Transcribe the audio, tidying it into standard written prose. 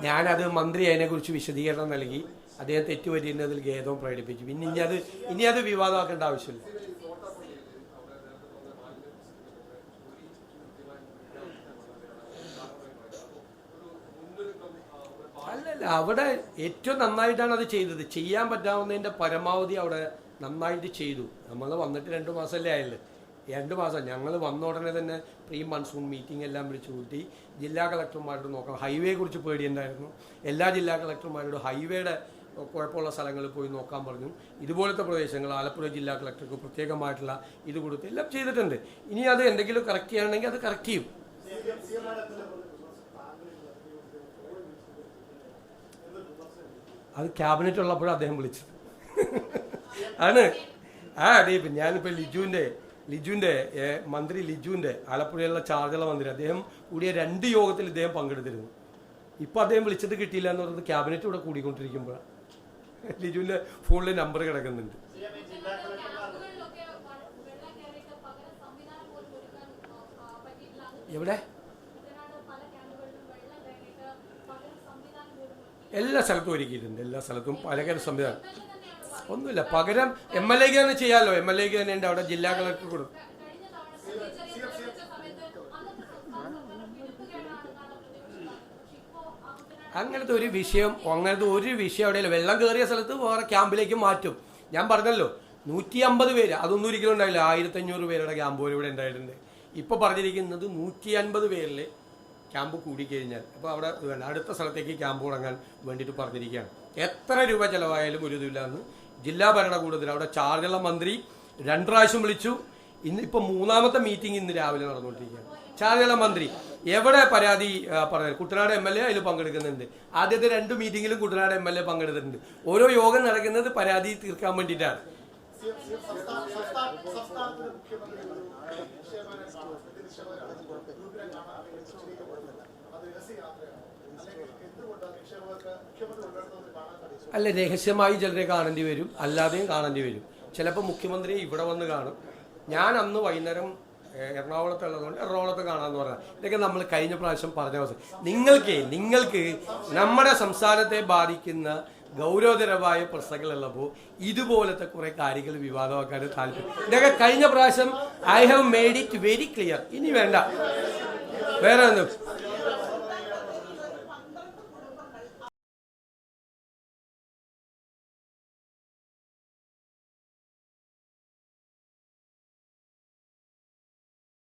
ഞാനത് മന്ത്രി അതിനെക്കുറിച്ച് വിശദീകരണം നൽകി. അദ്ദേഹം തെറ്റുപറ്റുന്നതിൽ ഖേദവും പ്രകടിപ്പിച്ചു. പിന്നെ ഇനി അത് വിവാദമാക്കേണ്ട ആവശ്യമില്ല. അല്ലല്ല, അവിടെ ഏറ്റവും നന്നായിട്ടാണ് അത് ചെയ്തത്. ചെയ്യാൻ പറ്റാവുന്നതിൻ്റെ പരമാവധി അവിടെ നന്നായിട്ട് ചെയ്തു. നമ്മൾ വന്നിട്ട് 2 മാസമല്ലേ ആയല്ലേ. 2 മാസം ഞങ്ങൾ വന്ന ഉടനെ തന്നെ പ്രീ മൺസൂൺ മീറ്റിംഗ് എല്ലാം വിളിച്ചു കൂട്ടി. ജില്ലാ കളക്ടർമാരോട് നോക്കണം. ഹൈവേ കുറിച്ച് പേടിയുണ്ടായിരുന്നു. എല്ലാ ജില്ലാ കളക്ടർമാരോടും ഹൈവേയുടെ കുഴപ്പമുള്ള സ്ഥലങ്ങളിൽ പോയി നോക്കാൻ പറഞ്ഞു. ഇതുപോലത്തെ പ്രദേശങ്ങൾ ആലപ്പുഴ ജില്ലാ കളക്ടർക്ക് പ്രത്യേകമായിട്ടുള്ള ഇത് കൊടുത്ത് എല്ലാം ചെയ്തിട്ടുണ്ട്. ഇനി അത് എന്തെങ്കിലും കറക്റ്റ് ചെയ്യണമെങ്കിൽ അത് കറക്റ്റ് ചെയ്യും. അത് ക്യാബിനറ്റ് ഉള്ളപ്പോഴും അദ്ദേഹം വിളിച്ചത് ആണ്. അതെ, ഞാനിപ്പോൾ ലിജുവിൻ്റെ മന്ത്രി ലിജുവിൻ്റെ ആലപ്പുഴയിലുള്ള ചാർജുള്ള മന്ത്രി അദ്ദേഹം കൂടിയ 2 യോഗത്തിൽ ഇദ്ദേഹം പങ്കെടുത്തിരുന്നു. ഇപ്പം അദ്ദേഹം വിളിച്ചിട്ട് കിട്ടിയില്ല എന്ന് പറയുന്നത് ക്യാബിനറ്റ് ഇവിടെ കൂടിക്കൊണ്ടിരിക്കുമ്പോഴാണ്. ലിജുവിൻ്റെ ഫോണിൽ നമ്പർ കിടക്കുന്നുണ്ട്. എവിടെ? എല്ലാ സ്ഥലത്തും ഒരുക്കിയിട്ടുണ്ട്. എല്ലാ സ്ഥലത്തും പലകര സംവിധാനം ഒന്നുമില്ല. പകരം MLA തന്നെ ചെയ്യാമല്ലോ. MLA തന്നെ ഉണ്ട്. അവിടെ ജില്ലാ കളക്ടർ കൊടുക്കും. അങ്ങനത്തെ ഒരു വിഷയം അവിടെ വെള്ളം കയറിയ സ്ഥലത്ത് വേറെ ക്യാമ്പിലേക്ക് മാറ്റും. ഞാൻ പറഞ്ഞല്ലോ 150 പേര്, അതൊന്നും ഒരിക്കലും ഉണ്ടായില്ല. 1500 പേരുടെ ക്യാമ്പ് പോലും ഇവിടെ ഉണ്ടായിട്ടുണ്ട്. ഇപ്പോൾ പറഞ്ഞിരിക്കുന്നത് 150 പേരിൽ ക്യാമ്പ് കൂടിക്കഴിഞ്ഞാൽ അപ്പോൾ അവിടെ വേണ്ട, അടുത്ത സ്ഥലത്തേക്ക് ക്യാമ്പ് തുടങ്ങാൻ വേണ്ടിയിട്ട് പറഞ്ഞിരിക്കുകയാണ്. എത്ര രൂപ ചിലവായാലും ഒരു ഇതില്ല എന്ന് ജില്ലാ ഭരണകൂടത്തിൽ അവിടെ ചാർജുള്ള മന്ത്രി 2 പ്രാവശ്യം വിളിച്ചു. ഇപ്പോൾ 3ാമത്തെ മീറ്റിംഗ് ഇന്ന് രാവിലെ നടന്നുകൊണ്ടിരിക്കുകയാണ്. ചാർജുള്ള മന്ത്രി എവിടെ പരാതി പറഞ്ഞത്? കുട്ടനാട് MLA അതിൽ പങ്കെടുക്കുന്നുണ്ട്. ആദ്യത്തെ 2 മീറ്റിങ്ങിലും കുട്ടനാട് MLA പങ്കെടുത്തിട്ടുണ്ട്. ഓരോ യോഗം നടക്കുന്നത് പരാതി തീർക്കാൻ വേണ്ടിയിട്ടാണ്. അല്ല, രഹസ്യമായി ചിലരെ കാണേണ്ടി വരും, അല്ലാതെയും കാണേണ്ടി വരും. ചിലപ്പോൾ മുഖ്യമന്ത്രിയെ ഇവിടെ വന്ന് കാണും. ഞാൻ അന്ന് വൈകുന്നേരം എറണാകുളത്തുള്ളതുകൊണ്ട് എറണാകുളത്ത് കാണാമെന്ന് പറഞ്ഞാൽ ഇതൊക്കെ നമ്മൾ കഴിഞ്ഞ പ്രാവശ്യം പറഞ്ഞ അവസരം. നിങ്ങൾക്ക് നമ്മുടെ സംസ്ഥാനത്തെ ബാധിക്കുന്ന ഗൗരവതരമായ പ്രശ്നങ്ങളുള്ളപ്പോൾ ഇതുപോലത്തെ കുറെ കാര്യങ്ങൾ വിവാദമാക്കാൻ താല്പര്യം. ഇതൊക്കെ കഴിഞ്ഞ പ്രാവശ്യം I have made it very clear. ഇനി വേണ്ട വേറെ ഒന്നും.